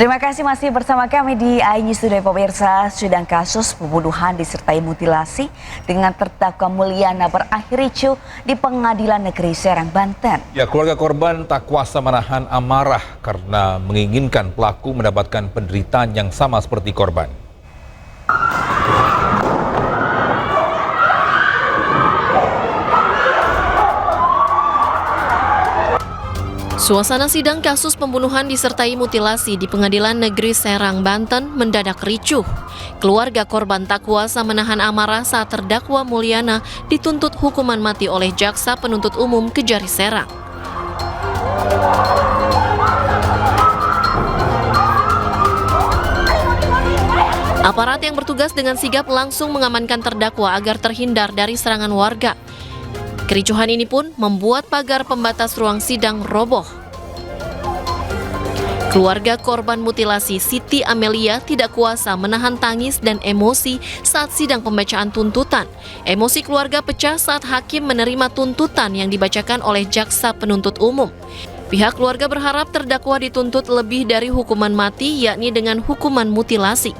Terima kasih masih bersama kami di iNews Today pemirsa. Sidang kasus pembunuhan disertai mutilasi dengan terdakwa Mulyana berakhir ricuh di Pengadilan Negeri Serang, Banten. Ya, keluarga korban tak kuasa menahan amarah karena menginginkan pelaku mendapatkan penderitaan yang sama seperti korban. Suasana sidang kasus pembunuhan disertai mutilasi di Pengadilan Negeri Serang, Banten mendadak ricuh. Keluarga korban tak kuasa menahan amarah saat terdakwa Mulyana dituntut hukuman mati oleh Jaksa Penuntut Umum Kejari Serang. Aparat yang bertugas dengan sigap langsung mengamankan terdakwa agar terhindar dari serangan warga. Kericuhan ini pun membuat pagar pembatas ruang sidang roboh. Keluarga korban mutilasi Siti Amelia tidak kuasa menahan tangis dan emosi saat sidang pembacaan tuntutan. Emosi keluarga pecah saat hakim menerima tuntutan yang dibacakan oleh Jaksa Penuntut Umum. Pihak keluarga berharap terdakwa dituntut lebih dari hukuman mati, yakni dengan hukuman mutilasi.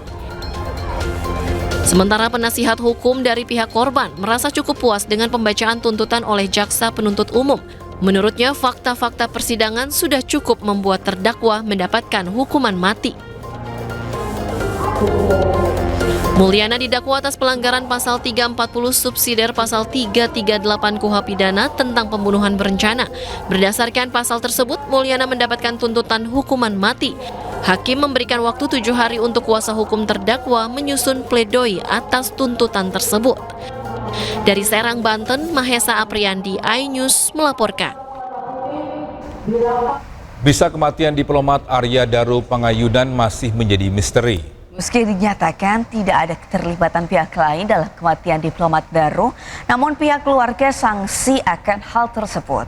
Sementara penasihat hukum dari pihak korban merasa cukup puas dengan pembacaan tuntutan oleh Jaksa Penuntut Umum. Menurutnya, fakta-fakta persidangan sudah cukup membuat terdakwa mendapatkan hukuman mati. Mulyana didakwa atas pelanggaran pasal 340 subsidiar pasal 338 KUH pidana tentang pembunuhan berencana. Berdasarkan pasal tersebut, Mulyana mendapatkan tuntutan hukuman mati. Hakim memberikan waktu 7 hari untuk kuasa hukum terdakwa menyusun pledoi atas tuntutan tersebut. Dari Serang, Banten, Mahesa Apriandi, iNews melaporkan. Bisa kematian diplomat Arya Daru Pangayunan masih menjadi misteri. Meski dinyatakan tidak ada keterlibatan pihak lain dalam kematian diplomat Daru, namun pihak keluarga sangsi akan hal tersebut.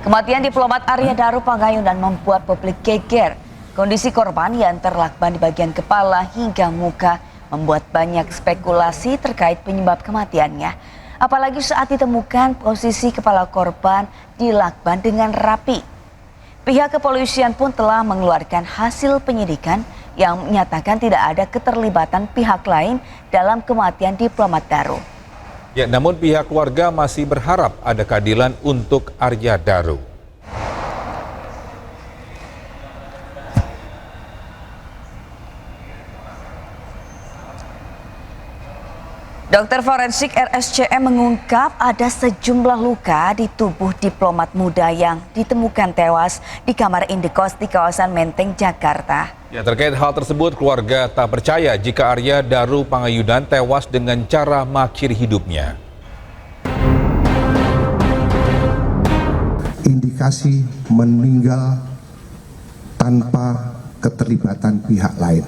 Kematian diplomat Arya Daru Pangayunan membuat publik geger. Kondisi korban yang terlakban di bagian kepala hingga muka membuat banyak spekulasi terkait penyebab kematiannya. Apalagi saat ditemukan posisi kepala korban dilakban dengan rapi. Pihak kepolisian pun telah mengeluarkan hasil penyidikan yang menyatakan tidak ada keterlibatan pihak lain dalam kematian diplomat Daru. Ya, namun pihak keluarga masih berharap ada keadilan untuk Arya Daru. Dokter forensik RSCM mengungkap ada sejumlah luka di tubuh diplomat muda yang ditemukan tewas di kamar indekos di kawasan Menteng, Jakarta. Ya, terkait hal tersebut, keluarga tak percaya jika Arya Daru Pangayunan tewas dengan cara mengakhiri hidupnya. Indikasi meninggal tanpa keterlibatan pihak lain.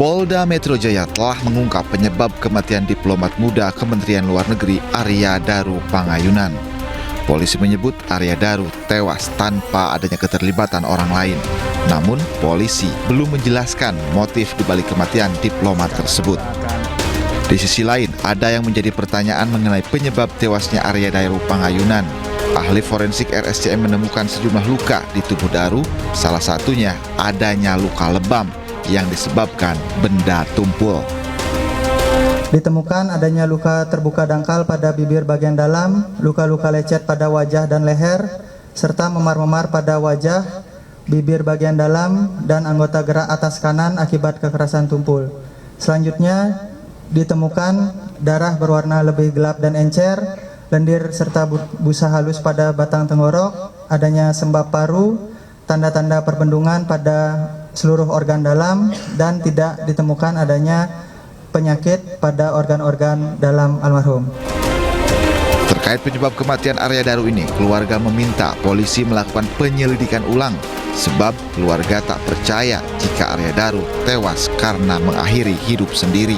Polda Metro Jaya telah mengungkap penyebab kematian diplomat muda Kementerian Luar Negeri Arya Daru Pangayunan. Polisi menyebut Arya Daru tewas tanpa adanya keterlibatan orang lain. Namun, polisi belum menjelaskan motif dibalik kematian diplomat tersebut. Di sisi lain, ada yang menjadi pertanyaan mengenai penyebab tewasnya Arya Daru Pangayunan. Ahli forensik RSCM menemukan sejumlah luka di tubuh Daru, salah satunya adanya luka lebam yang disebabkan benda tumpul. Ditemukan adanya luka terbuka dangkal pada bibir bagian dalam, luka-luka lecet pada wajah dan leher, serta memar-memar pada wajah, bibir bagian dalam, dan anggota gerak atas kanan akibat kekerasan tumpul. Selanjutnya, ditemukan darah berwarna lebih gelap dan encer, lendir serta busa halus pada batang tenggorok, adanya sembab paru, tanda-tanda perbendungan pada seluruh organ dalam, dan tidak ditemukan adanya penyakit pada organ-organ dalam almarhum. Terkait penyebab kematian Arya Daru ini, keluarga meminta polisi melakukan penyelidikan ulang sebab keluarga tak percaya jika Arya Daru tewas karena mengakhiri hidup sendiri.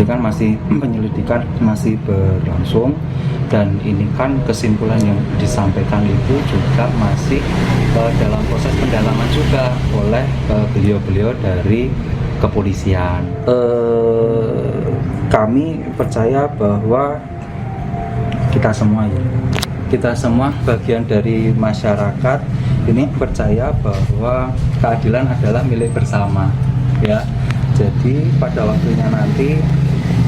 Penyelidikan masih berlangsung, dan ini kan kesimpulan yang disampaikan itu juga masih dalam proses pendalaman juga oleh beliau-beliau dari kepolisian. Kami percaya bahwa kita semua ya. Kita semua bagian dari masyarakat ini percaya bahwa keadilan adalah milik bersama ya. Jadi pada waktunya nanti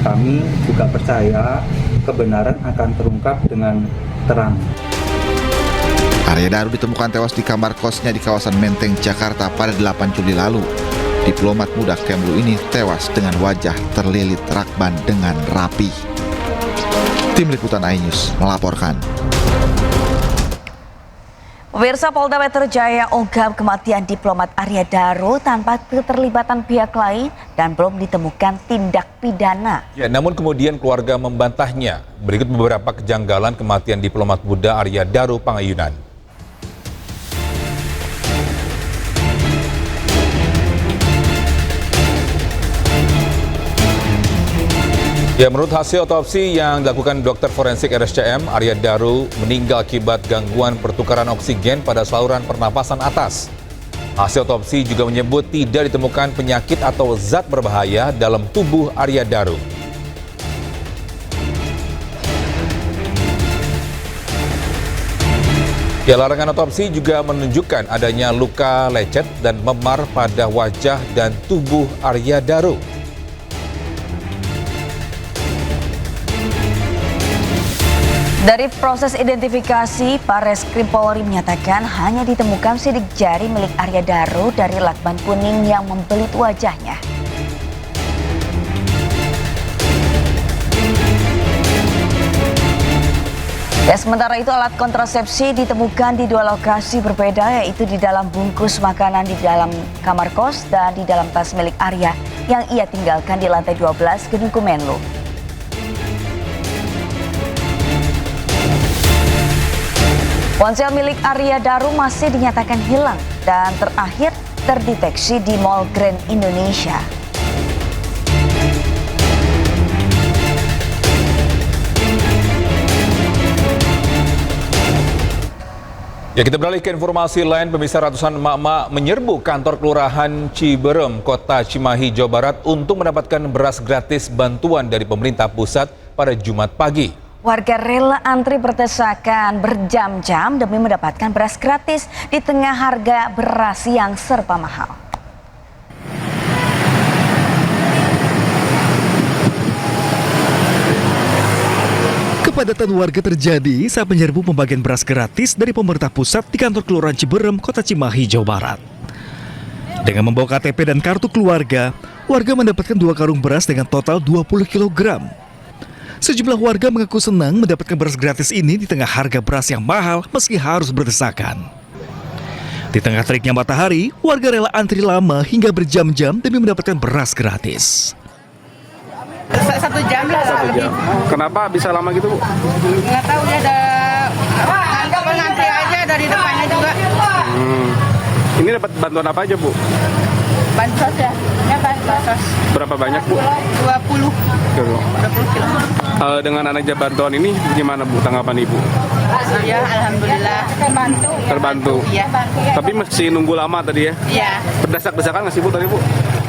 kami juga percaya kebenaran akan terungkap dengan terang. Arya Daru ditemukan tewas di kamar kosnya di kawasan Menteng, Jakarta pada 8 Juli lalu. Diplomat muda Kemlu ini tewas dengan wajah terlilit rakban dengan rapi. Tim Liputan iNews melaporkan. Pemirsa, Polda Metro Jaya ungkap kematian diplomat Arya Daru tanpa keterlibatan pihak lain dan belum ditemukan tindak pidana. Ya, namun kemudian keluarga membantahnya. Berikut beberapa kejanggalan kematian diplomat muda Arya Daru Pangayunan. Ya, menurut hasil otopsi yang dilakukan dokter forensik RSCM, Arya Daru meninggal akibat gangguan pertukaran oksigen pada saluran pernapasan atas. Hasil otopsi juga menyebut tidak ditemukan penyakit atau zat berbahaya dalam tubuh Arya Daru. Ya, larangan otopsi juga menunjukkan adanya luka lecet dan memar pada wajah dan tubuh Arya Daru. Dari proses identifikasi, Barreskrim Polri menyatakan hanya ditemukan sidik jari milik Arya Daru dari lakban kuning yang membelit wajahnya. Ya, sementara itu alat kontrasepsi ditemukan di 2 lokasi berbeda, yaitu di dalam bungkus makanan di dalam kamar kos dan di dalam tas milik Arya yang ia tinggalkan di lantai 12 Gedung Kemenlu. Ponsel milik Arya Daru masih dinyatakan hilang dan terakhir terdeteksi di Mall Grand Indonesia. Ya, kita beralih ke informasi lain. Pemirsa, ratusan emak-emak menyerbu kantor Kelurahan Ciberem, Kota Cimahi, Jawa Barat untuk mendapatkan beras gratis bantuan dari pemerintah pusat pada Jumat pagi. Warga rela antri berdesakan berjam-jam demi mendapatkan beras gratis di tengah harga beras yang serba mahal. Kepadatan warga terjadi saat menyerbu pembagian beras gratis dari pemerintah pusat di kantor Kelurahan Ciberem, Kota Cimahi, Jawa Barat. Dengan membawa KTP dan kartu keluarga, warga mendapatkan 2 karung beras dengan total 20 kg. Sejumlah warga mengaku senang mendapatkan beras gratis ini di tengah harga beras yang mahal meski harus berdesakan. Di tengah teriknya matahari, warga rela antri lama hingga berjam-jam demi mendapatkan beras gratis. 1 jam lah. 1 jam. Kenapa bisa lama gitu, Bu? Nggak tahu, dia ada ngantri aja dari depannya juga. Ini dapat bantuan apa aja, Bu? Bansos ya, bansos. Berapa banyak, Bu? 20 kilo. Dengan adanya bantuan ini gimana, Bu, tanggapan Ibu? Ya, alhamdulillah Terbantu. Iya. Tapi masih nunggu lama tadi ya? Iya. Berdesak-desakan nggak sih, Bu, tadi, Bu?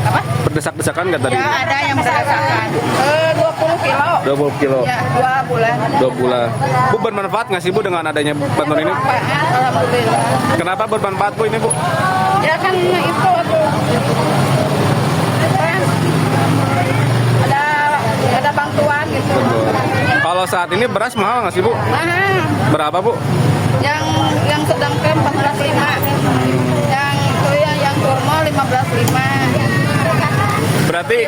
Apa? Berdesak-desakan nggak tadi? Ya, ada yang berdasarkan 20 kilo. 20 kilo. Ya, 2 bulan. 2 bulan. Bu, bermanfaat nggak sih, Bu, dengan adanya bantuan ini? Alhamdulillah. Kenapa bermanfaat, Bu, ini, Bu? Ya kan itu ada bantuan gitu. Kalau saat ini beras mahal nggak sih, Bu? Mahal. Berapa, Bu? Yang sedang ke 14,5. Yang kurma 15,5. Berarti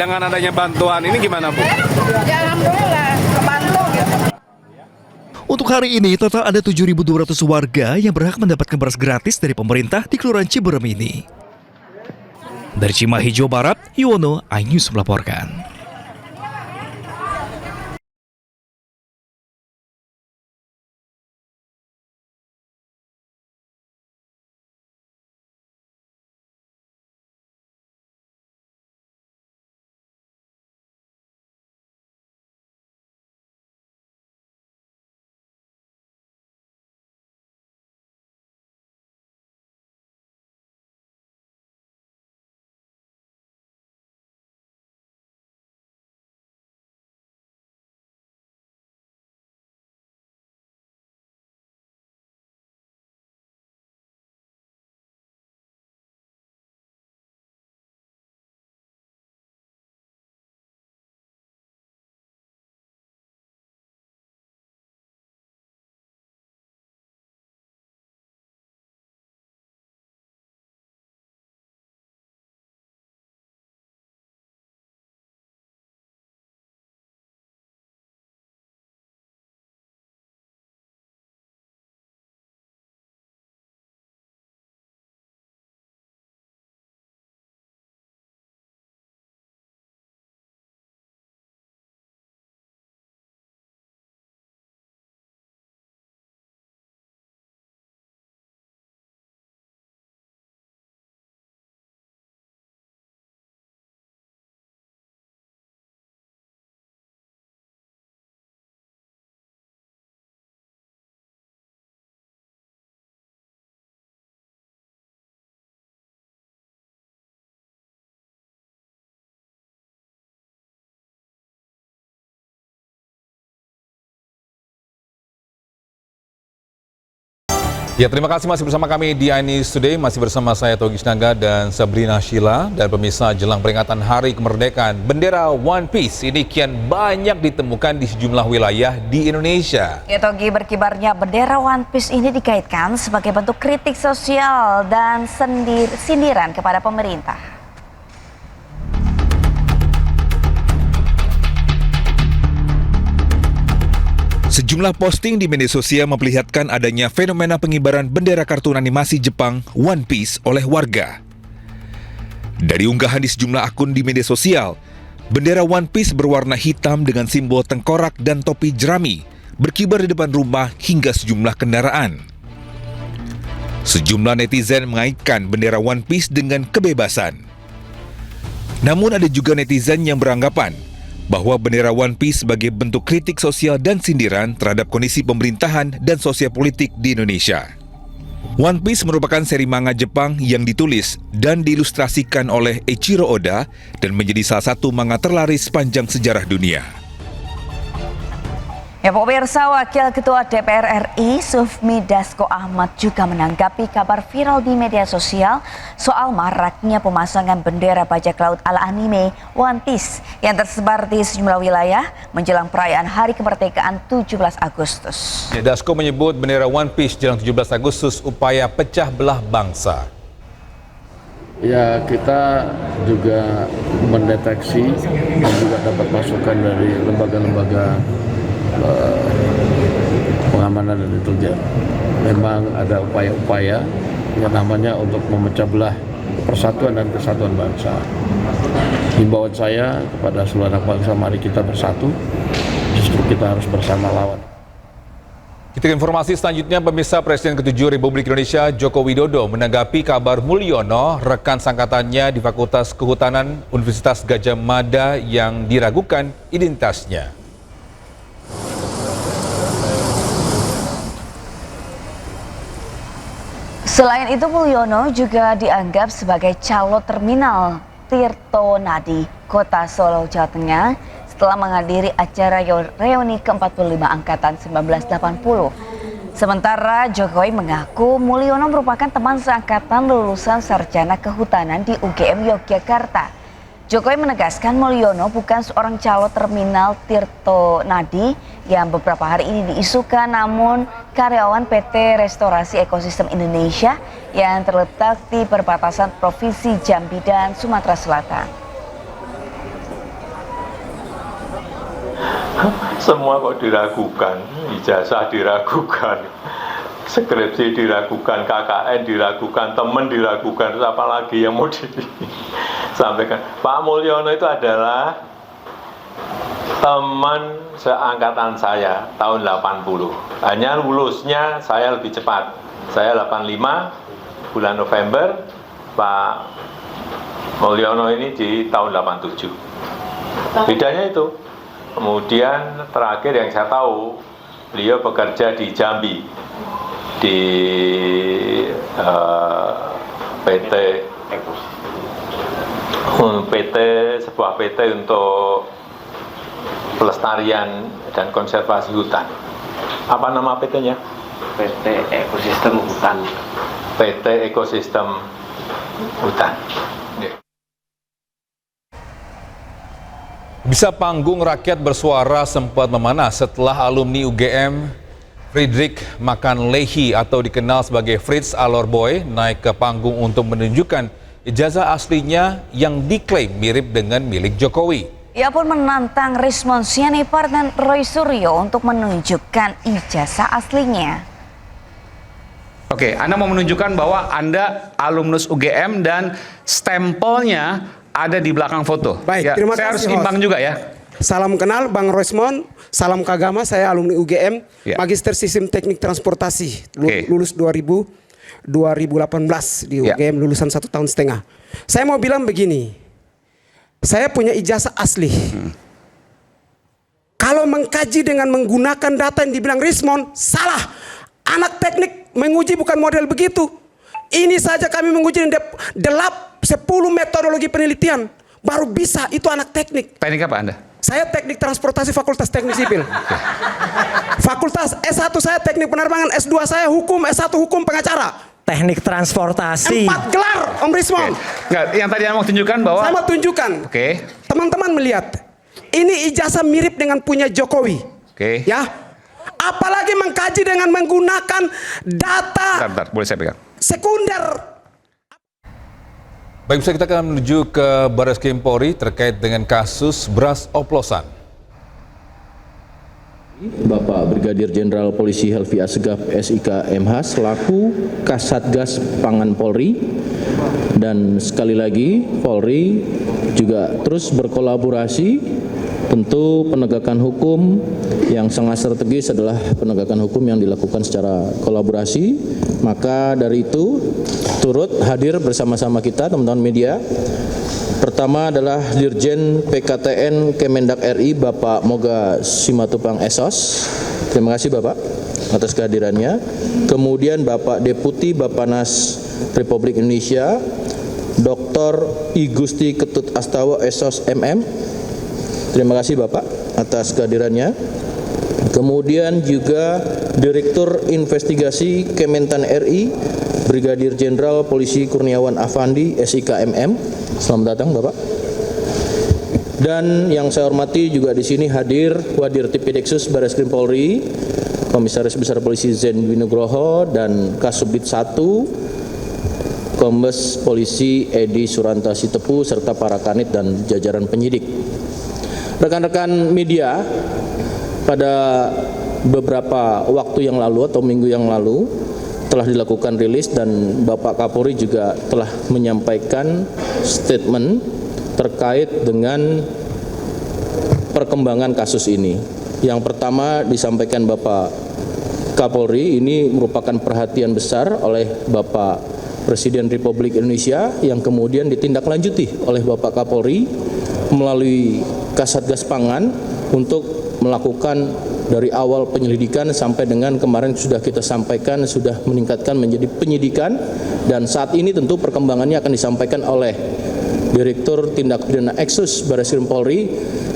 dengan adanya bantuan ini gimana, Bu? Ya, alhamdulillah kebantu gitu. Untuk hari ini, total ada 7.200 warga yang berhak mendapatkan beras gratis dari pemerintah di Kelurahan Ciberem ini. Dari Cimahi, Jawa Barat, Yuwono, iNews melaporkan. Ya, terima kasih masih bersama kami di iNews Today. Masih bersama saya Togi Naga dan Sabrina Sheila. Dan pemirsa, jelang peringatan Hari Kemerdekaan, bendera One Piece ini kian banyak ditemukan di sejumlah wilayah di Indonesia. Ya, Togi, berkibarnya bendera One Piece ini dikaitkan sebagai bentuk kritik sosial dan sindiran kepada pemerintah. Sejumlah posting di media sosial memperlihatkan adanya fenomena pengibaran bendera kartun animasi Jepang One Piece oleh warga. Dari unggahan di sejumlah akun di media sosial, bendera One Piece berwarna hitam dengan simbol tengkorak dan topi jerami berkibar di depan rumah hingga sejumlah kendaraan. Sejumlah netizen mengaitkan bendera One Piece dengan kebebasan. Namun ada juga netizen yang beranggapan bahwa bendera One Piece sebagai bentuk kritik sosial dan sindiran terhadap kondisi pemerintahan dan sosial politik di Indonesia. One Piece merupakan seri manga Jepang yang ditulis dan diilustrasikan oleh Eiichiro Oda dan menjadi salah satu manga terlaris sepanjang sejarah dunia. Ya, pemirsa, Wakil Ketua DPR RI Sufmi Dasko Ahmad juga menanggapi kabar viral di media sosial soal maraknya pemasangan bendera bajak laut ala anime One Piece yang tersebar di sejumlah wilayah menjelang perayaan Hari Kemerdekaan 17 Agustus. Ya, Dasko menyebut bendera One Piece jelang 17 Agustus upaya pecah belah bangsa. Ya, kita juga mendeteksi dan juga dapat masukan dari lembaga-lembaga pengamanan dan intelijen. Memang ada upaya-upaya yang namanya untuk memecah belah persatuan dan kesatuan bangsa. Himbauan saya kepada seluruh anak bangsa, mari kita bersatu, justru kita harus bersama lawan. Kita ke informasi selanjutnya, pemirsa. Presiden ke-7 Republik Indonesia Joko Widodo menanggapi kabar Mulyono, rekan sangkatannya di Fakultas Kehutanan Universitas Gadjah Mada yang diragukan identitasnya. Selain itu, Mulyono juga dianggap sebagai calo terminal Tirto Nadi, Kota Solo, Jawa Tengah, setelah menghadiri acara reuni ke-45 Angkatan 1980. Sementara Jokowi mengaku Mulyono merupakan teman seangkatan lulusan sarjana kehutanan di UGM Yogyakarta. Jokowi menegaskan Mulyono bukan seorang calo terminal Tirto Nadi yang beberapa hari ini diisukan, namun karyawan PT Restorasi Ekosistem Indonesia yang terletak di perbatasan Provinsi Jambi dan Sumatera Selatan. Semua kok diragukan, ijazah diragukan, skripsi diragukan, KKN diragukan, teman diragukan, terus apa lagi yang mau disampaikan? Pak Mulyono itu adalah teman seangkatan saya tahun 80. Hanya lulusnya saya lebih cepat. Saya 85 bulan November, Pak Mulyono ini di tahun 87. Bedanya itu. Kemudian terakhir yang saya tahu, beliau bekerja di Jambi, di sebuah PT untuk pelestarian dan konservasi hutan. Apa nama PT-nya? PT Ekosistem Hutan. PT Ekosistem Hutan. Bisa panggung rakyat bersuara sempat memanas setelah alumni UGM Friedrich Makanlehi atau dikenal sebagai Fritz Alorboy naik ke panggung untuk menunjukkan ijazah aslinya yang diklaim mirip dengan milik Jokowi. Ia pun menantang Rismond Sianipar dan Roy Suryo untuk menunjukkan ijazah aslinya. Oke, Anda mau menunjukkan bahwa Anda alumnus UGM dan stempelnya ada di belakang foto. Baik, ya, terima saya kasih. Harus imbang juga ya. Salam kenal Bang Rismond, salam kagama, saya alumni UGM, ya. Magister Sistem Teknik Transportasi, lulus 2018 di UGM, lulusan 1,5 tahun. Saya mau bilang begini, saya punya ijazah asli. Kalau mengkaji dengan menggunakan data yang dibilang Rismond, salah. Anak teknik menguji bukan model begitu. Ini saja kami menguji delap 10 metodologi penelitian. Baru bisa, itu anak teknik. Teknik apa Anda? Saya teknik transportasi Fakultas Teknik Sipil. Fakultas S1 saya teknik penerbangan, S2 saya hukum, S1 hukum pengacara. Teknik transportasi. 4 gelar, Om Rismon. Enggak, yang tadi Anda mau tunjukkan bahwa... Saya mau tunjukkan. Teman-teman melihat, ini ijazah mirip dengan punya Jokowi. Ya, apalagi mengkaji dengan menggunakan data Bentar, boleh saya pegang. sekunder. Baik, kita akan menuju ke Barreskrim Polri terkait dengan kasus beras oplosan. Bapak Brigadir Jenderal Polisi Helvi Asegaf SIK MH selaku Kasatgas Pangan Polri, dan sekali lagi Polri juga terus berkolaborasi. Tentu penegakan hukum yang sangat strategis adalah penegakan hukum yang dilakukan secara kolaborasi. Maka dari itu turut hadir bersama-sama kita teman-teman media. Pertama adalah Dirjen PKTN Kemendak RI Bapak Moga Simatupang Esos. Terima kasih Bapak atas kehadirannya. Kemudian Bapak Deputi Bappenas Republik Indonesia Dr. I Gusti Ketut Astawa Esos MM. Terima kasih Bapak atas kehadirannya. Kemudian juga Direktur Investigasi Kementan RI Brigadir Jenderal Polisi Kurniawan Afandi SIK MM. Selamat datang Bapak. Dan yang saya hormati juga di sini hadir Wadir Tipideksus Barreskrim Polri, Komisaris Besar Polisi Zen Winugroho, dan Kasubdit 1 Kombes Polisi Edi Suranta Sitepu serta para kanit dan jajaran penyidik. Rekan-rekan media, pada beberapa waktu yang lalu atau minggu yang lalu telah dilakukan rilis dan Bapak Kapolri juga telah menyampaikan statement terkait dengan perkembangan kasus ini. Yang pertama disampaikan Bapak Kapolri, ini merupakan perhatian besar oleh Bapak Presiden Republik Indonesia yang kemudian ditindaklanjuti oleh Bapak Kapolri melalui Kasatgas Pangan untuk melakukan dari awal penyelidikan sampai dengan kemarin sudah kita sampaikan sudah meningkatkan menjadi penyidikan, dan saat ini tentu perkembangannya akan disampaikan oleh Direktur Tindak Pidana Eksus Barreskrim Polri.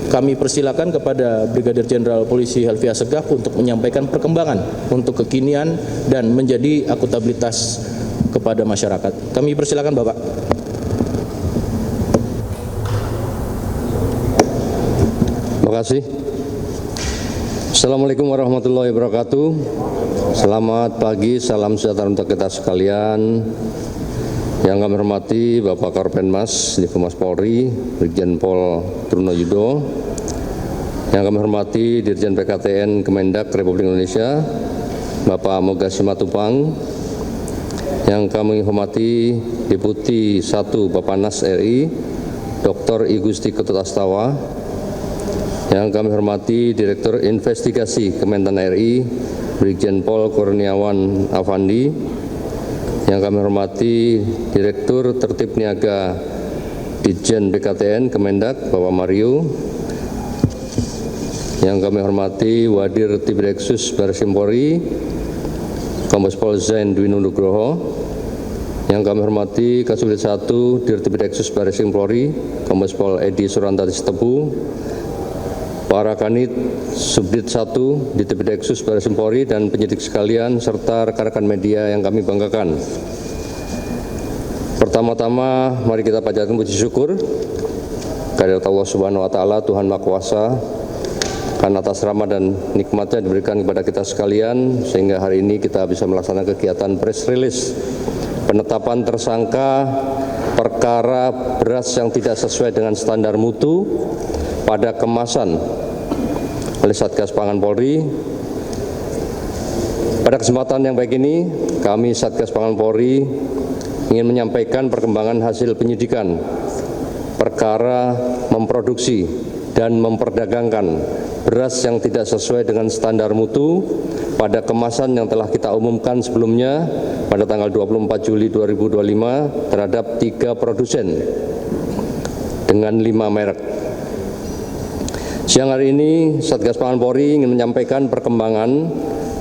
Kami persilakan kepada Brigadir Jenderal Polisi Helvi Asegaf untuk menyampaikan perkembangan untuk kekinian dan menjadi akuntabilitas kepada masyarakat. Kami persilakan Bapak. Terima kasih. Assalamualaikum warahmatullahi wabarakatuh. Selamat pagi, salam sejahtera untuk kita sekalian. Yang kami hormati Bapak Korpenmas Divmas Polri, Brigjen Pol Truno Yudo. Yang kami hormati Dirjen PKTN Kemendak Republik Indonesia, Bapak Moga Simatupang. Yang kami hormati Deputi 1 Bappenas RI, Dr. I Gusti Ketut Astawa. Yang kami hormati Direktur Investigasi Kementan RI, Brigjen Pol Kurniawan Afandi. Yang kami hormati Direktur Tertib Niaga Ditjen PKTN Kemendak, Bapak Mario. Yang kami hormati Wadir Tipideksus Barreskrim Polri, Kombes Pol Zen Dwi Nugroho. Yang kami hormati Kasubdit 1 Dirtipideksus Barreskrim Polri, Kombes Pol Edi Suranta Sitepu, para kanit Subdit 1 Dirtipideksus Barreskrim Polri dan penyidik sekalian serta rekan-rekan media yang kami banggakan. Pertama-tama mari kita panjatkan puji syukur kehadirat Allah Subhanahu wa taala, Tuhan Maha Kuasa, karena atas rahmat dan nikmatnya diberikan kepada kita sekalian sehingga hari ini kita bisa melaksanakan kegiatan press release penetapan tersangka perkara beras yang tidak sesuai dengan standar mutu pada kemasan oleh Satgas Pangan Polri. Pada kesempatan yang baik ini, kami Satgas Pangan Polri ingin menyampaikan perkembangan hasil penyidikan perkara memproduksi dan memperdagangkan beras yang tidak sesuai dengan standar mutu pada kemasan yang telah kita umumkan sebelumnya pada tanggal 24 Juli 2025 terhadap 3 produsen dengan 5 merek. Siang hari ini Satgas Pangan Polri ingin menyampaikan perkembangan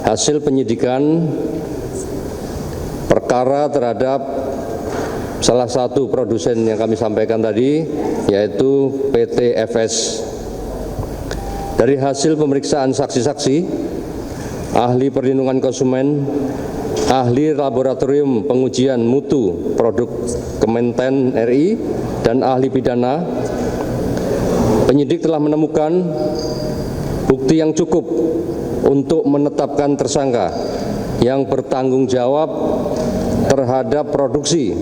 hasil penyidikan perkara terhadap salah satu produsen yang kami sampaikan tadi, yaitu PT FS. Dari hasil pemeriksaan saksi-saksi, ahli perlindungan konsumen, ahli laboratorium pengujian mutu produk Kementan RI, dan ahli pidana, penyidik telah menemukan bukti yang cukup untuk menetapkan tersangka yang bertanggung jawab terhadap produksi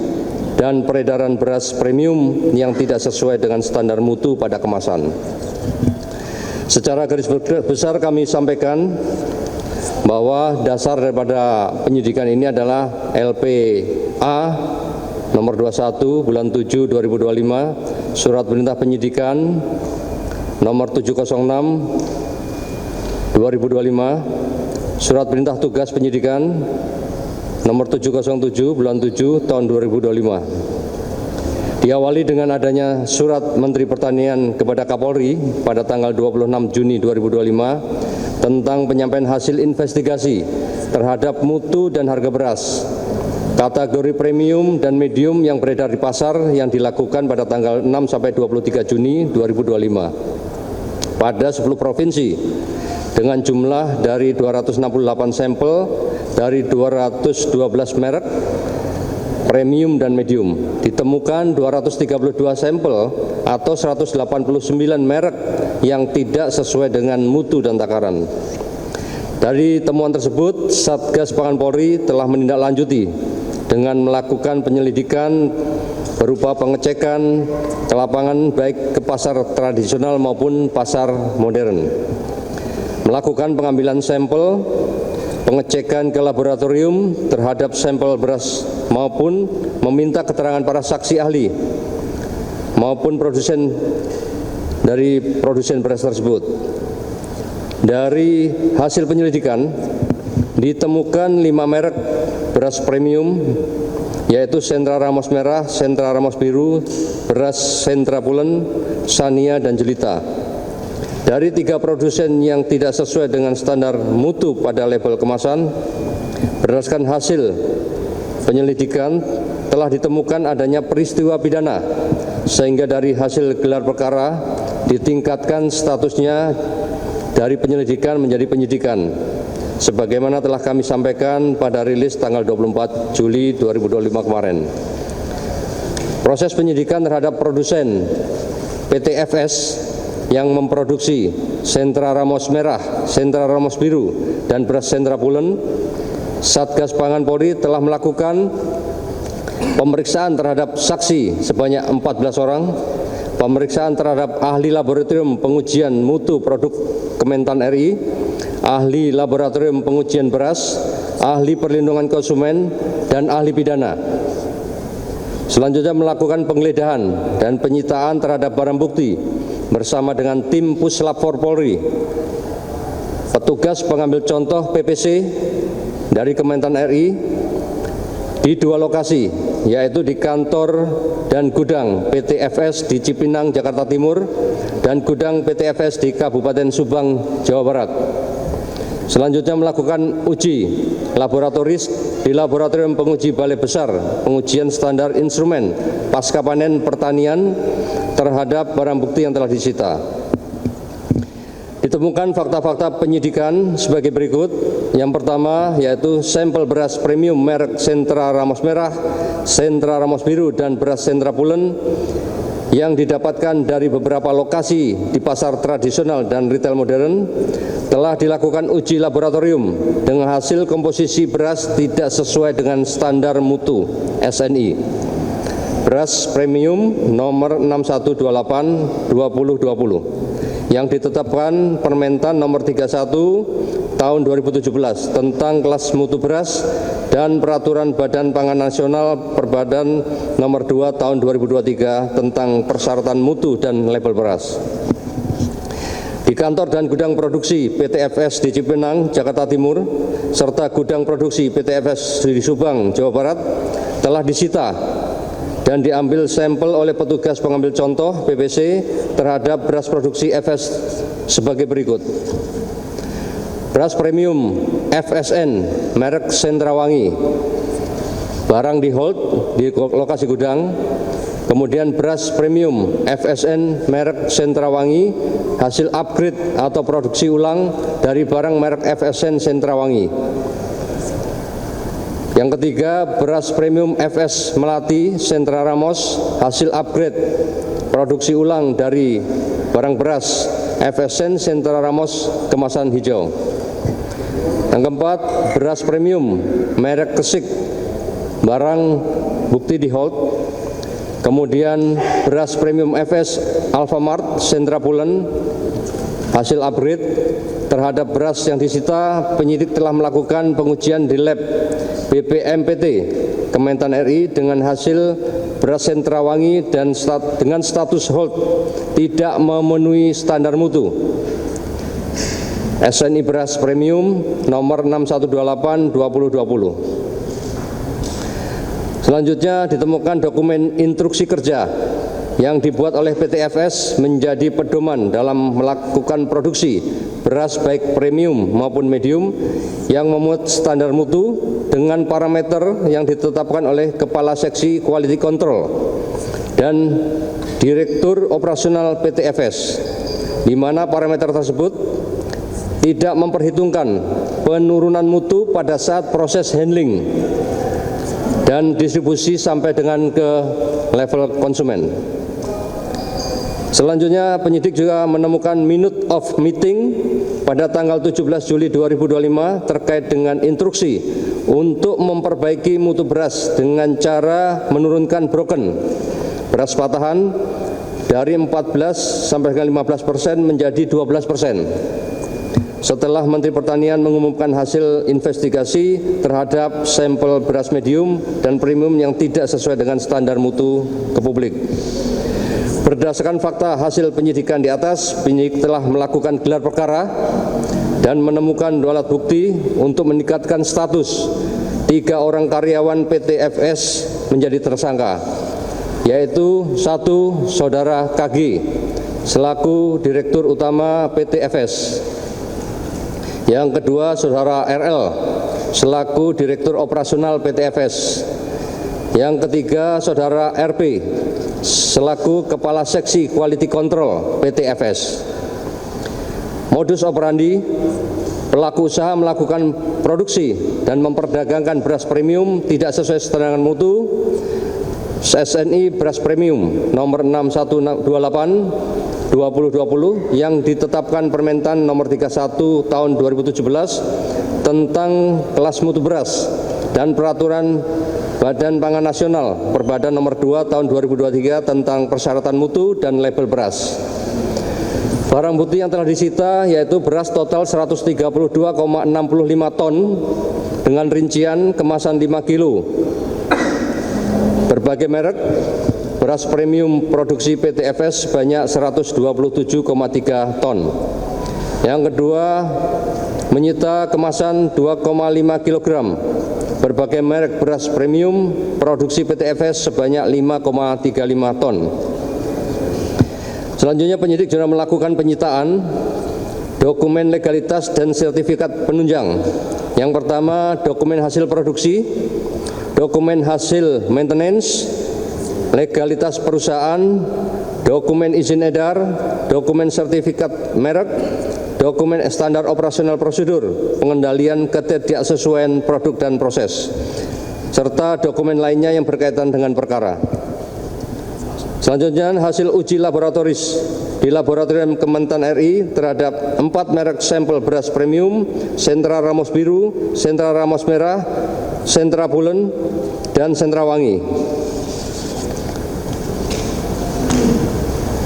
dan peredaran beras premium yang tidak sesuai dengan standar mutu pada kemasan. Secara garis besar kami sampaikan bahwa dasar daripada penyidikan ini adalah LPA nomor 21 bulan 7 2025, surat perintah penyidikan nomor 706 2025, surat perintah tugas penyidikan nomor 707 bulan 7 tahun 2025. Diawali dengan adanya surat Menteri Pertanian kepada Kapolri pada tanggal 26 Juni 2025 tentang penyampaian hasil investigasi terhadap mutu dan harga beras kategori premium dan medium yang beredar di pasar yang dilakukan pada tanggal 6 sampai 23 Juni 2025 pada 10 provinsi dengan jumlah dari 268 sampel dari 212 merek premium dan medium. Ditemukan 232 sampel atau 189 merek yang tidak sesuai dengan mutu dan takaran. Dari temuan tersebut, Satgas Pangan Polri telah menindaklanjuti dengan melakukan penyelidikan berupa pengecekan ke lapangan baik ke pasar tradisional maupun pasar modern. Melakukan pengambilan sampel, pengecekan ke laboratorium terhadap sampel beras maupun meminta keterangan para saksi ahli maupun produsen dari produsen beras tersebut. Dari hasil penyelidikan ditemukan 5 merek beras premium yaitu Sentra Ramos Merah, Sentra Ramos Biru, beras Sentra Pulen, Sania, dan Jelita. Dari 3 produsen yang tidak sesuai dengan standar mutu pada label kemasan, berdasarkan hasil penyelidikan telah ditemukan adanya peristiwa pidana, sehingga dari hasil gelar perkara ditingkatkan statusnya dari penyelidikan menjadi penyidikan, sebagaimana telah kami sampaikan pada rilis tanggal 24 Juli 2025 kemarin. Proses penyidikan terhadap produsen PTFS yang memproduksi Sentra Ramos Merah, Sentra Ramos Biru, dan beras Sentra Pulen, Satgas Pangan Polri telah melakukan pemeriksaan terhadap saksi sebanyak 14 orang, pemeriksaan terhadap ahli laboratorium pengujian mutu produk Kementan RI, ahli laboratorium pengujian beras, ahli perlindungan konsumen, dan ahli pidana. Selanjutnya melakukan penggeledahan dan penyitaan terhadap barang bukti bersama dengan tim Puslap 4 Polri, petugas pengambil contoh PPC dari Kementan RI di 2 lokasi, yaitu di kantor dan gudang PTFS di Cipinang, Jakarta Timur, dan gudang PTFS di Kabupaten Subang, Jawa Barat. Selanjutnya melakukan uji laboratoris di Laboratorium Penguji Balai Besar Pengujian Standar Instrumen Pasca Panen Pertanian terhadap barang bukti yang telah disita. Ditemukan fakta-fakta penyidikan sebagai berikut. Yang pertama yaitu sampel beras premium merek Sentra Ramos Merah, Sentra Ramos Biru, dan beras Sentra Pulen yang didapatkan dari beberapa lokasi di pasar tradisional dan retail modern telah dilakukan uji laboratorium dengan hasil komposisi beras tidak sesuai dengan standar mutu SNI. Beras premium nomor 6128/2020 yang ditetapkan Permentan nomor 31 tahun 2017 tentang kelas mutu beras dan Peraturan Badan Pangan Nasional Perbadan nomor 2 tahun 2023 tentang persyaratan mutu dan label beras. Di kantor dan gudang produksi PTFS di Cipinang, Jakarta Timur, serta gudang produksi PTFS di Subang, Jawa Barat telah disita dan diambil sampel oleh petugas pengambil contoh PPC terhadap beras produksi FS sebagai berikut. Beras premium FSN merek Sentrawangi, barang di hold di lokasi gudang Kemudian beras premium FSN merek Sentrawangi hasil upgrade atau produksi ulang dari barang merek FSN Sentrawangi. Yang ketiga, beras premium FS Melati Sentra Ramos hasil upgrade produksi ulang dari barang beras FSN Sentra Ramos kemasan hijau. Yang keempat, beras premium merek Kesik barang bukti di hold. Kemudian beras premium FS Alfamart Sentra Pulen hasil upgrade. Terhadap beras yang disita, penyidik telah melakukan pengujian di lab BPMPT Kementan RI dengan hasil beras Sentrawangi dan dengan status hold tidak memenuhi standar mutu. SNI beras premium nomor 6128/2020. Selanjutnya ditemukan dokumen instruksi kerja yang dibuat oleh PTFS menjadi pedoman dalam melakukan produksi beras baik premium maupun medium yang memuat standar mutu dengan parameter yang ditetapkan oleh Kepala Seksi Quality Control dan Direktur Operasional PTFS, di mana parameter tersebut tidak memperhitungkan penurunan mutu pada saat proses handling dan distribusi sampai dengan ke level konsumen. Selanjutnya penyidik juga menemukan minute of meeting pada tanggal 17 Juli 2025 terkait dengan instruksi untuk memperbaiki mutu beras dengan cara menurunkan broken beras patahan dari 14 sampai dengan 15% menjadi 12%. Setelah Menteri Pertanian mengumumkan hasil investigasi terhadap sampel beras medium dan premium yang tidak sesuai dengan standar mutu ke publik. Berdasarkan fakta hasil penyidikan di atas, penyidik telah melakukan gelar perkara dan menemukan 2 alat bukti untuk meningkatkan status 3 orang karyawan PTFS menjadi tersangka, yaitu 1 Saudara KG selaku Direktur Utama PTFS. Yang kedua, Saudara RL selaku Direktur Operasional PTFS. Yang ketiga, Saudara RP selaku Kepala Seksi Quality Control PTFS. Modus operandi, pelaku usaha melakukan produksi dan memperdagangkan beras premium tidak sesuai standar mutu SNI beras premium nomor 6128/2020 yang ditetapkan Permentan nomor 31 tahun 2017 tentang kelas mutu beras dan peraturan Badan Pangan Nasional Perbadan nomor 2 tahun 2023 tentang persyaratan mutu dan label beras. Barang bukti yang telah disita yaitu beras total 132,65 ton dengan rincian kemasan 5 kilo. Berbagai merek, beras premium produksi PTFS sebanyak 127,3 ton. Yang kedua, menyita kemasan 2,5 kg. Berbagai merek beras premium produksi PTFS sebanyak 5,35 ton. Selanjutnya penyidik juga melakukan penyitaan dokumen legalitas dan sertifikat penunjang. Yang pertama, dokumen hasil produksi, dokumen hasil maintenance, legalitas perusahaan, dokumen izin edar, dokumen sertifikat merek, dokumen standar operasional prosedur, pengendalian ketidaksesuaian produk dan proses, serta dokumen lainnya yang berkaitan dengan perkara. Selanjutnya hasil uji laboratoris di Laboratorium Kementan RI terhadap 4 merek sampel beras premium, Sentra Ramos Biru, Sentra Ramos Merah, Sentra Pulen, dan Sentrawangi.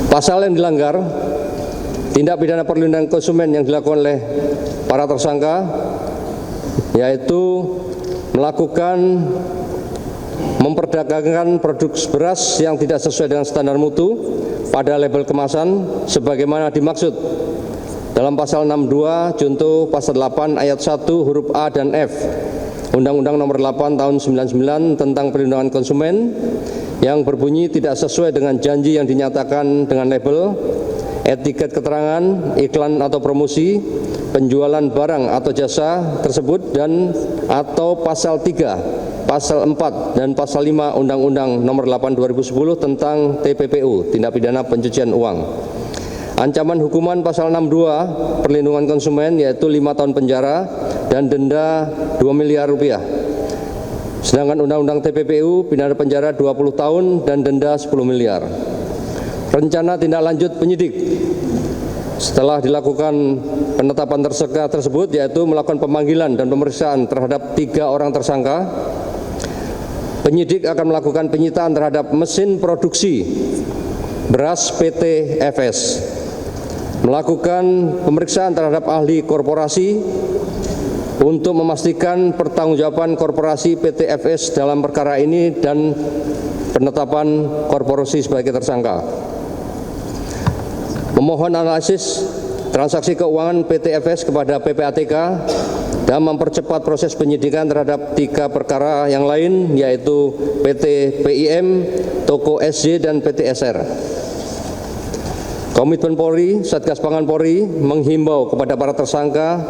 Pasal yang dilanggar, tindak pidana perlindungan konsumen yang dilakukan oleh para tersangka, yaitu melakukan memperdagangkan produk beras yang tidak sesuai dengan standar mutu pada label kemasan sebagaimana dimaksud dalam pasal 62 junto pasal 8 ayat 1 huruf A dan F Undang-Undang Nomor 8 Tahun 99 tentang Perlindungan Konsumen yang berbunyi tidak sesuai dengan janji yang dinyatakan dengan label, etiket keterangan, iklan atau promosi, penjualan barang atau jasa tersebut dan atau pasal 3 Pasal 4 dan Pasal 5 Undang-Undang Nomor 8 2010 tentang TPPU, Tindak Pidana Pencucian Uang. Ancaman hukuman Pasal 62 Perlindungan Konsumen yaitu 5 tahun penjara dan denda 2 miliar rupiah. Sedangkan Undang-Undang TPPU pidana penjara 20 tahun dan denda 10 miliar. Rencana tindak lanjut penyidik setelah dilakukan penetapan tersangka tersebut yaitu melakukan pemanggilan dan pemeriksaan terhadap 3 orang tersangka. Penyidik akan melakukan penyitaan terhadap mesin produksi beras PT FS, melakukan pemeriksaan terhadap ahli korporasi untuk memastikan pertanggungjawaban korporasi PT FS dalam perkara ini dan penetapan korporasi sebagai tersangka. Memohon analisis transaksi keuangan PT FS kepada PPATK dan mempercepat proses penyidikan terhadap 3 perkara yang lain yaitu PT PIM, Toko SJ dan PT SR. Komitmen Polri, Satgas Pangan Polri menghimbau kepada para tersangka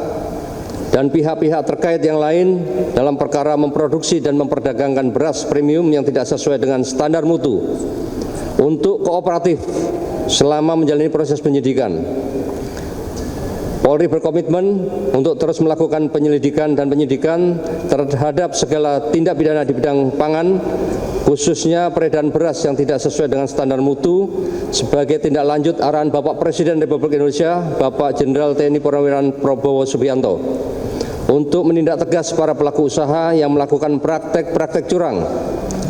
dan pihak-pihak terkait yang lain dalam perkara memproduksi dan memperdagangkan beras premium yang tidak sesuai dengan standar mutu untuk kooperatif selama menjalani proses penyidikan. Polri berkomitmen untuk terus melakukan penyelidikan dan penyidikan terhadap segala tindak pidana di bidang pangan, khususnya peredaran beras yang tidak sesuai dengan standar mutu sebagai tindak lanjut arahan Bapak Presiden Republik Indonesia, Bapak Jenderal TNI Purnawirawan Prabowo Subianto, untuk menindak tegas para pelaku usaha yang melakukan praktek-praktek curang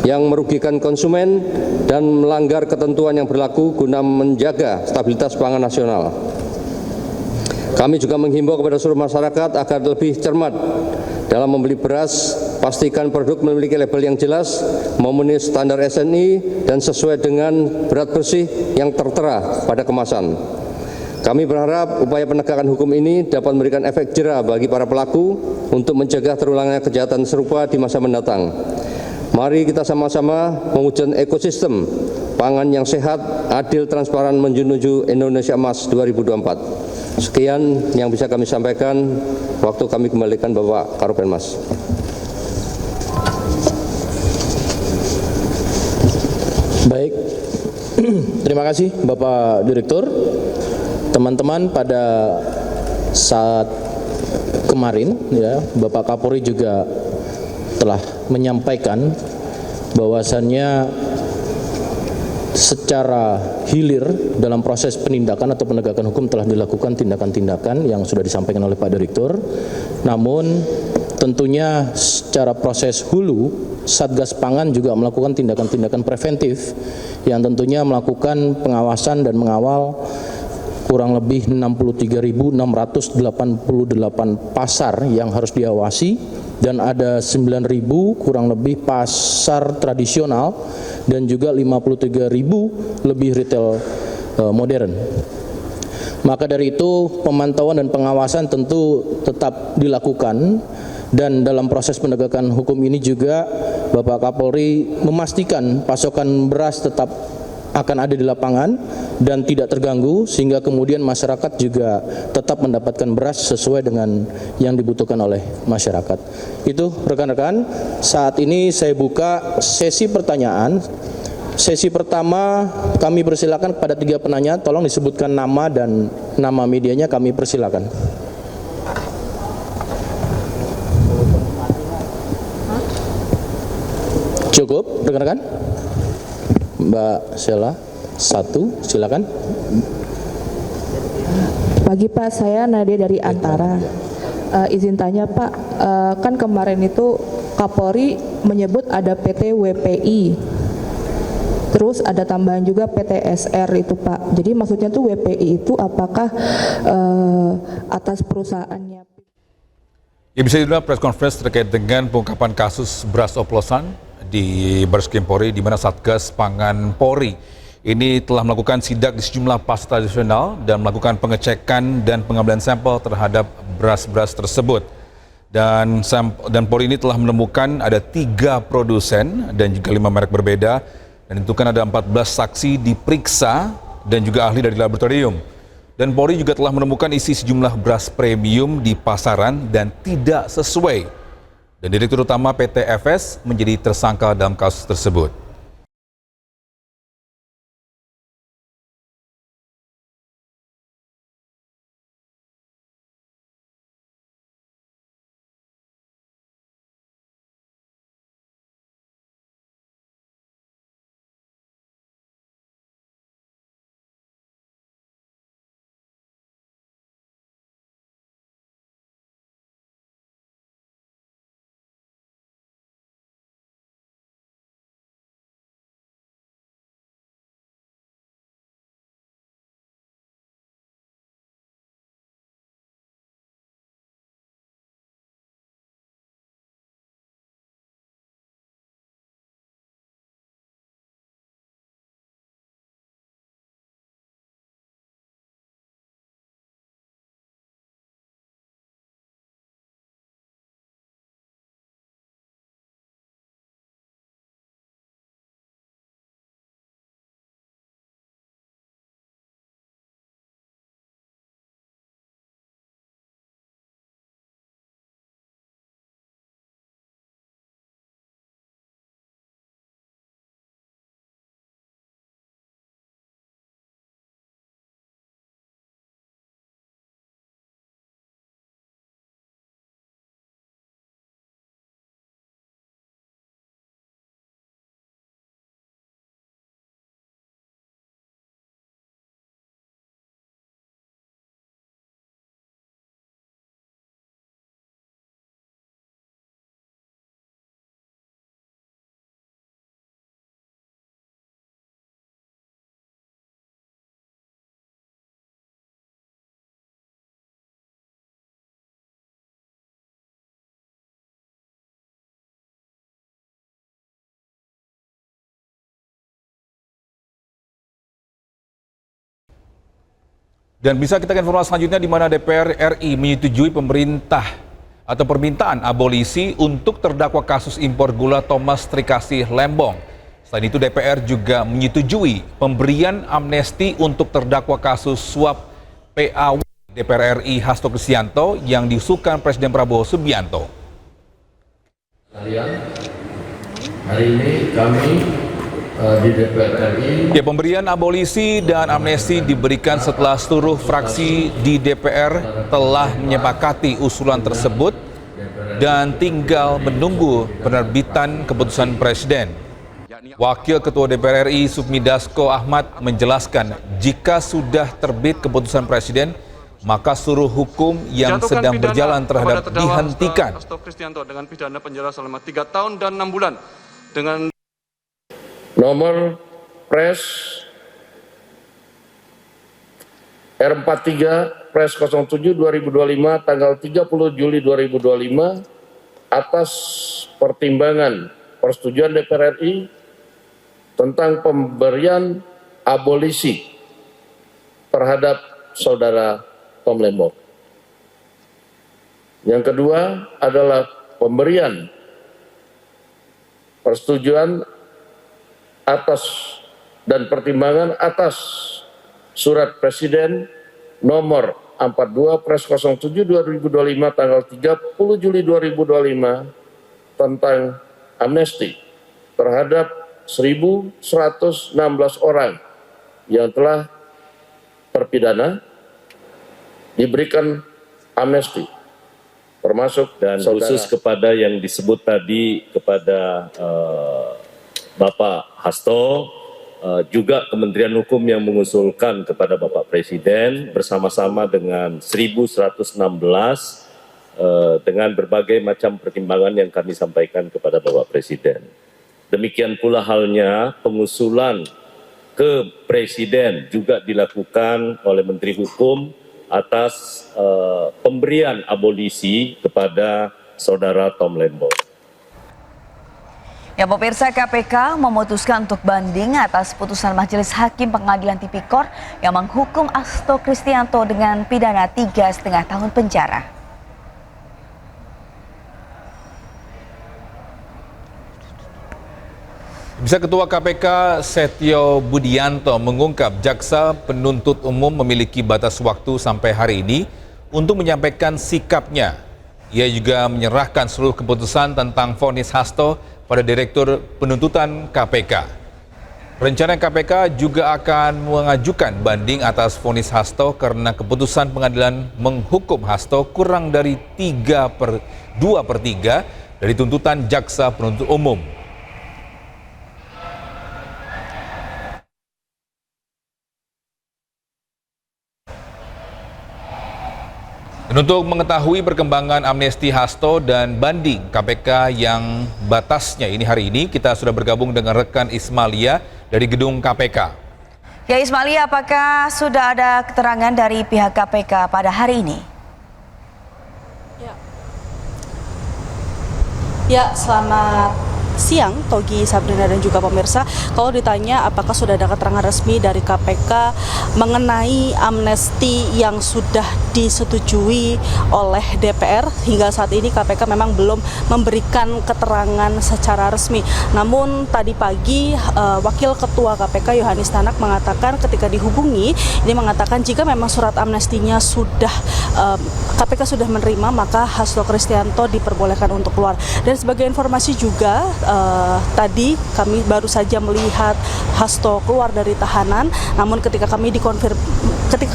yang merugikan konsumen dan melanggar ketentuan yang berlaku guna menjaga stabilitas pangan nasional. Kami juga menghimbau kepada seluruh masyarakat agar lebih cermat dalam membeli beras, pastikan produk memiliki label yang jelas, memenuhi standar SNI dan sesuai dengan berat bersih yang tertera pada kemasan. Kami berharap upaya penegakan hukum ini dapat memberikan efek jera bagi para pelaku untuk mencegah terulangnya kejahatan serupa di masa mendatang. Mari kita sama-sama mewujudkan ekosistem pangan yang sehat, adil, transparan menuju Indonesia Emas 2024. Sekian yang bisa kami sampaikan, waktu kami kembalikan Bapak Karopenmas. Baik, terima kasih Bapak Direktur. Teman-teman, pada saat kemarin ya Bapak Kapolri juga telah menyampaikan bahwasannya secara hilir dalam proses penindakan atau penegakan hukum telah dilakukan tindakan-tindakan yang sudah disampaikan oleh Pak Direktur. Namun tentunya secara proses hulu Satgas Pangan juga melakukan tindakan-tindakan preventif yang tentunya melakukan pengawasan dan mengawal kurang lebih 63.688 pasar yang harus diawasi dan ada 9.000 kurang lebih pasar tradisional dan juga 53.000 lebih retail modern. Maka dari itu pemantauan dan pengawasan tentu tetap dilakukan dan dalam proses penegakan hukum ini juga Bapak Kapolri memastikan pasokan beras tetap akan ada di lapangan dan tidak terganggu sehingga kemudian masyarakat juga tetap mendapatkan beras sesuai dengan yang dibutuhkan oleh masyarakat. Itu rekan-rekan, saat ini saya buka sesi pertanyaan. Sesi pertama kami persilakan kepada 3 penanya, tolong disebutkan nama dan nama medianya, kami persilakan. Cukup rekan-rekan? Mbak Sela, 1, silakan. Pagi Pak, saya Nadia dari Antara. Izin tanya Pak, kan kemarin itu Kapolri menyebut ada PT WPI, terus ada tambahan juga PT SR itu Pak. Jadi maksudnya tuh WPI itu apakah atas perusahaannya? Ya, bisa dibilang press conference terkait dengan pengungkapan kasus beras oplosan di Barreskrim Polri, di mana Satgas Pangan Polri ini telah melakukan sidak di sejumlah pasar tradisional dan melakukan pengecekan dan pengambilan sampel terhadap beras-beras tersebut. Dan Polri ini telah menemukan ada 3 produsen dan juga 5 merek berbeda, dan itu kan ada 14 saksi diperiksa dan juga ahli dari laboratorium. Dan Polri juga telah menemukan isi sejumlah beras premium di pasaran dan tidak sesuai Dan Direktur Utama PT FS menjadi tersangka dalam kasus tersebut. Dan bisa kita ke informasi selanjutnya di mana DPR RI menyetujui permintaan abolisi untuk terdakwa kasus impor gula Thomas Trikasih Lembong. Selain itu DPR juga menyetujui pemberian amnesti untuk terdakwa kasus suap PAW DPR RI Hasto Kristianto yang diusulkan Presiden Prabowo Subianto. Hari ini kami di DPR RI. Ya, pemberian abolisi dan amnesti diberikan setelah seluruh fraksi di DPR telah menyepakati usulan tersebut dan tinggal menunggu penerbitan keputusan Presiden. Wakil Ketua DPR RI Sufmi Dasko Ahmad menjelaskan jika sudah terbit keputusan Presiden, maka seluruh hukum yang sedang berjalan terhadap dihentikan. Hasto Kristianto dengan pidana penjara selama 3 tahun dan 6 bulan dengan Nomor Pres R43 Pres 07/2025 tanggal 30 Juli 2025 atas pertimbangan persetujuan DPR RI tentang pemberian abolisi terhadap saudara Tom Lembong. Yang kedua adalah pemberian persetujuan atas dan pertimbangan atas surat Presiden nomor 42 Pres 07/2025 tanggal 30 Juli 2025 tentang amnesti terhadap 1.116 orang yang telah terpidana diberikan amnesti, termasuk dan khusus kepada yang disebut tadi kepada Bapak Hasto, juga Kementerian Hukum yang mengusulkan kepada Bapak Presiden bersama-sama dengan 1.116 dengan berbagai macam pertimbangan yang kami sampaikan kepada Bapak Presiden. Demikian pula halnya pengusulan ke Presiden juga dilakukan oleh Menteri Hukum atas pemberian abolisi kepada saudara Tom Lembong. Ya, pemirsa, KPK memutuskan untuk banding atas putusan Majelis Hakim Pengadilan Tipikor yang menghukum Hasto Kristianto dengan pidana 3,5 tahun penjara. Bisa Ketua KPK Setio Budianto mengungkap jaksa penuntut umum memiliki batas waktu sampai hari ini untuk menyampaikan sikapnya. Ia juga menyerahkan seluruh keputusan tentang vonis Hasto pada Direktur Penuntutan KPK. Rencana KPK juga akan mengajukan banding atas vonis Hasto karena keputusan pengadilan menghukum Hasto kurang dari 2/3 dari tuntutan jaksa penuntut umum. Dan untuk mengetahui perkembangan amnesti Hasto dan banding KPK yang batasnya ini hari ini, kita sudah bergabung dengan rekan Ismalia dari gedung KPK. Ya Ismalia, apakah sudah ada keterangan dari pihak KPK pada hari ini? Ya, selamat siang Togi, Sabrina dan juga pemirsa. Kalau ditanya apakah sudah ada keterangan resmi dari KPK mengenai amnesti yang sudah disetujui oleh DPR, hingga saat ini KPK memang belum memberikan keterangan secara resmi. Namun tadi pagi Wakil Ketua KPK Yohanes Tanak mengatakan ketika dihubungi, ini mengatakan jika memang surat amnestinya sudah KPK sudah menerima, maka Hasto Kristianto diperbolehkan untuk keluar. Dan sebagai informasi juga, tadi kami baru saja melihat Hasto keluar dari tahanan, namun ketika kami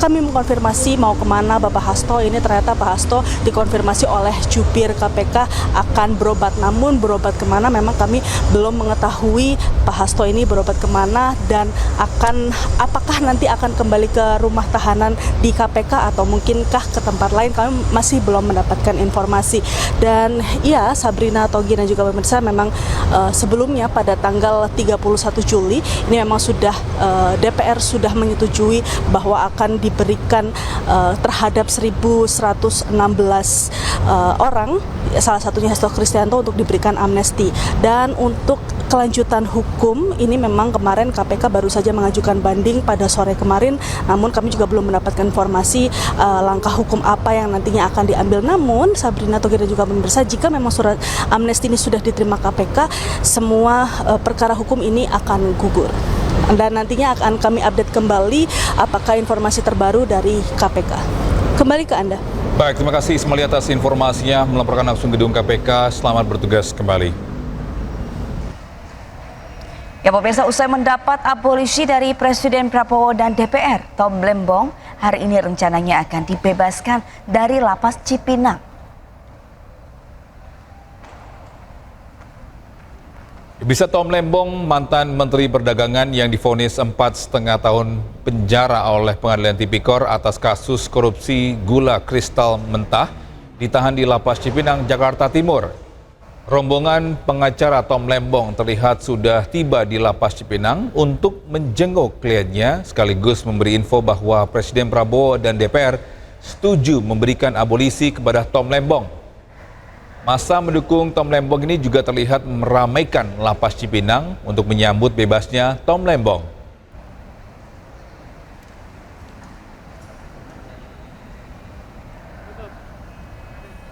mengkonfirmasi mau kemana Bapak Hasto, ini ternyata Pak Hasto dikonfirmasi oleh jubir KPK akan berobat. Namun berobat kemana memang kami belum mengetahui Pak Hasto ini berobat kemana dan apakah nanti akan kembali ke rumah tahanan di KPK atau mungkinkah ke tempat lain, kami masih belum mendapatkan informasi. Dan iya, Sabrina, Togi dan juga pemirsa, memang sebelumnya pada tanggal 31 Juli ini memang sudah DPR sudah menyetujui bahwa akan diberikan terhadap 1.116 orang, salah satunya Hasto Kristianto, untuk diberikan amnesti. Dan untuk kelanjutan hukum ini memang kemarin KPK baru saja mengajukan banding pada sore kemarin, namun kami juga belum mendapatkan informasi langkah hukum apa yang nantinya akan diambil. Namun Sabrina, Togi dan juga pemirsa, jika memang surat amnesti ini sudah diterima KPK, semua perkara hukum ini akan gugur. Dan nantinya akan kami update kembali apakah informasi terbaru dari KPK. Kembali ke Anda. Baik, terima kasih Ismalia atas informasinya melaporkan langsung gedung KPK. Selamat bertugas kembali. Ya pemirsa, usai mendapat abolisi dari Presiden Prabowo dan DPR, Tom Lembong hari ini rencananya akan dibebaskan dari lapas Cipinang. Bisa Tom Lembong, mantan Menteri Perdagangan yang divonis 4,5 tahun penjara oleh Pengadilan Tipikor atas kasus korupsi gula kristal mentah, ditahan di lapas Cipinang, Jakarta Timur. Rombongan pengacara Tom Lembong terlihat sudah tiba di lapas Cipinang untuk menjenguk kliennya sekaligus memberi info bahwa Presiden Prabowo dan DPR setuju memberikan abolisi kepada Tom Lembong. Masa mendukung Tom Lembong ini juga terlihat meramaikan lapas Cipinang untuk menyambut bebasnya Tom Lembong.